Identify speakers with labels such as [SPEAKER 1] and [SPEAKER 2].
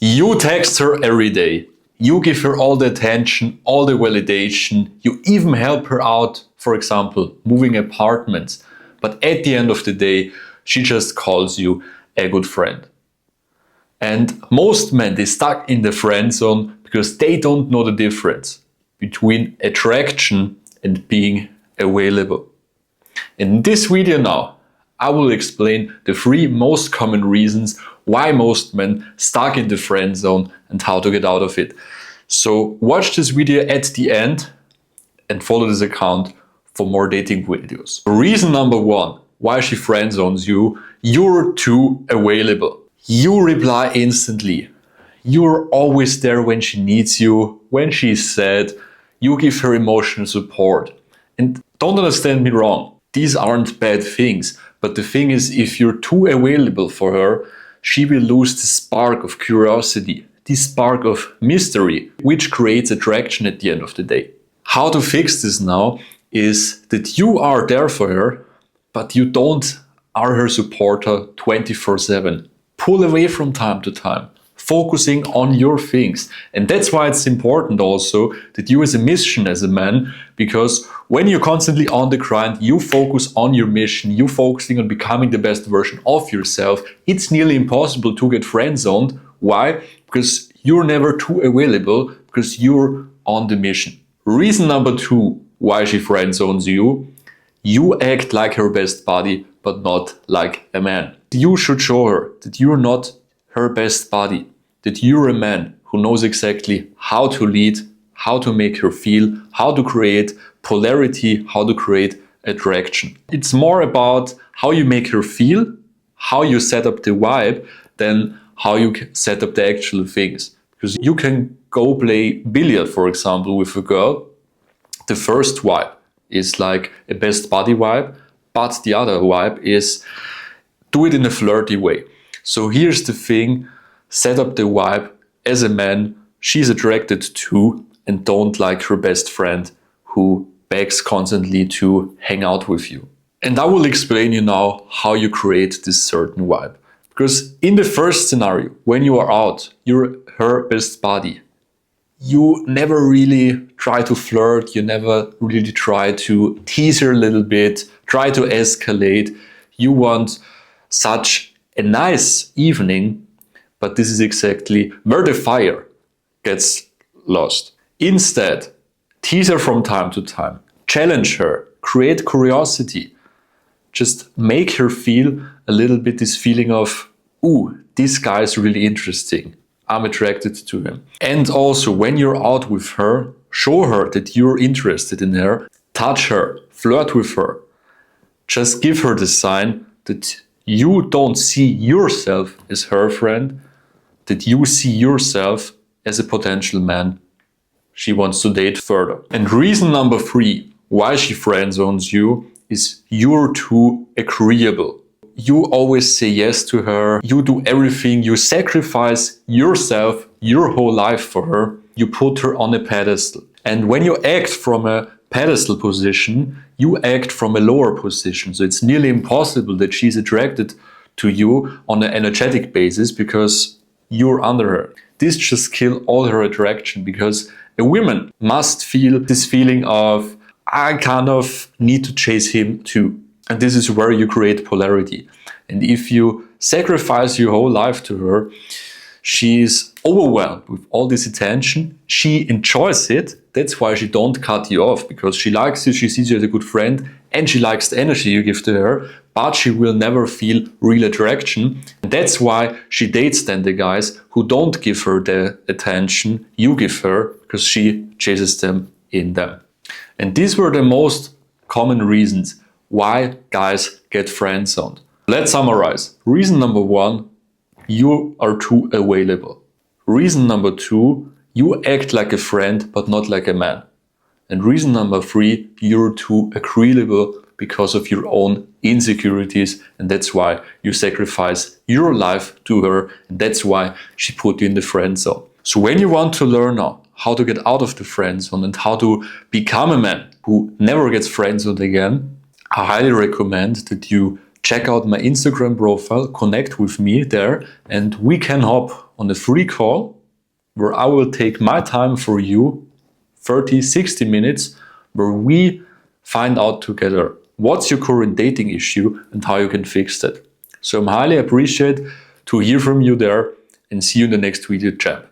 [SPEAKER 1] You text her every day. You give her all the attention, all the validation. You even help her out, for example, moving apartments. But at the end of the day, she just calls you a good friend. And most men, they stuck in the friend zone because they don't know the difference between attraction and being available. In this video now, I will explain the 3 most common reasons why most men stuck in the friend zone and how to get out of it. So watch this video at the end and follow this account for more dating videos. Reason number 1 why she friend zones you: you're too available. You reply instantly. You're always there when she needs you, when she's sad. You give her emotional support. And don't understand me wrong, these aren't bad things. But the thing is, if you're too available for her, she will lose the spark of curiosity, the spark of mystery, which creates attraction at the end of the day. How to fix this now is that you are there for her, but you don't are her supporter 24/7. Pull away from time to time, focusing on your things. And that's why it's important also that you as a mission as a man, because when you're constantly on the grind, you focus on your mission, you focusing on becoming the best version of yourself, it's nearly impossible to get friend zoned. Why? Because you're never too available, because you're on the mission. Reason number 2 why she friend zones you: you act like her best buddy, but not like a man. You should show her that you're not her best buddy, that you're a man who knows exactly how to lead, how to make her feel, how to create polarity, how to create attraction. It's more about how you make her feel, how you set up the vibe, than how you set up the actual things. Because you can go play billiard, for example, with a girl. The first vibe is like a best buddy vibe, but the other vibe is do it in a flirty way. So here's the thing: set up the vibe as a man she's attracted to, and don't like her best friend who begs constantly to hang out with you. And I will explain you now how you create this certain vibe. Because in the first scenario, when you are out, you're her best buddy. You never really try to flirt, you never really try to tease her a little bit, try to escalate. You want such a nice evening, but this is exactly where the fire gets lost. Instead, tease her from time to time, challenge her, create curiosity. Just make her feel a little bit this feeling of, ooh, this guy is really interesting. I'm attracted to him. And also, when you're out with her, show her that you're interested in her, touch her, flirt with her. Just give her the sign that you don't see yourself as her friend, that you see yourself as a potential man she wants to date further. And reason number 3 why she friend zones you is you're too agreeable. You always say yes to her, you do everything, you sacrifice yourself, your whole life for her, you put her on a pedestal. And when you act from a pedestal position, you act from a lower position. So it's nearly impossible that she's attracted to you on an energetic basis because you're under her. This just kills all her attraction, because a woman must feel this feeling of, I kind of need to chase him too. And this is where you create polarity. And if you sacrifice your whole life to her, she's overwhelmed with all this attention. She enjoys it. That's why she don't cut you off, because she likes you, she sees you as a good friend, and she likes the energy you give to her, but she will never feel real attraction. And that's why she dates then the guys who don't give her the attention you give her, because she chases them in them. And these were the most common reasons why guys get friend zoned. Let's summarize. Reason number 1, you are too available. Reason number 2, you act like a friend but not like a man. And reason number 3, you're too agreeable because of your own insecurities, and that's why you sacrifice your life to her, and that's why she put you in the friend zone. So when you want to learn now how to get out of the friend zone and how to become a man who never gets friend zoned again, I highly recommend that you check out my Instagram profile, connect with me there, and we can hop on a free call where I will take my time for you, 30, 60 minutes, where we find out together what's your current dating issue and how you can fix that. So I'm highly appreciate to hear from you there, and see you in the next video chat.